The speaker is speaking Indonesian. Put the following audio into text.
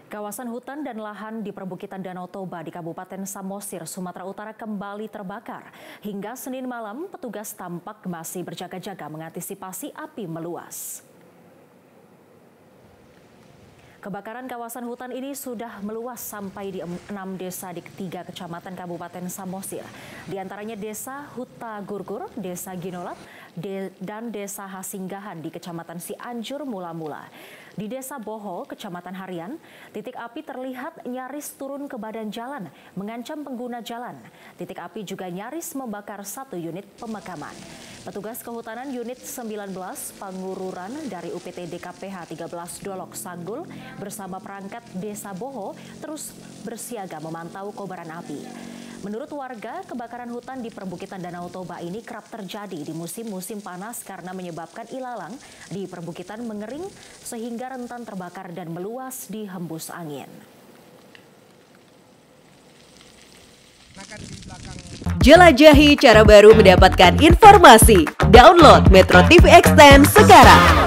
Kawasan hutan dan lahan di perbukitan Danau Toba di Kabupaten Samosir, Sumatera Utara kembali terbakar. Hingga Senin malam, petugas tampak masih berjaga-jaga mengantisipasi api meluas. Kebakaran kawasan hutan ini sudah meluas sampai di 6 desa di 3 kecamatan Kabupaten Samosir. Di antaranya Desa Huta Gurgur, Desa Ginolat, dan Desa Hasinggahan di Kecamatan Cianjur Mula-Mula. Di Desa Boho, Kecamatan Harian, titik api terlihat nyaris turun ke badan jalan, mengancam pengguna jalan. Titik api juga nyaris membakar 1 unit pemakaman. Petugas Kehutanan Unit 19 Pangururan dari UPT DKPH 13 Dolok Sanggul bersama perangkat Desa Boho terus bersiaga memantau kobaran api. Menurut warga, kebakaran hutan di perbukitan Danau Toba ini kerap terjadi di musim-musim panas karena menyebabkan ilalang di perbukitan mengering sehingga rentan terbakar dan meluas di hembus angin. Jelajahi cara baru mendapatkan informasi. Download Metro TV Extend sekarang.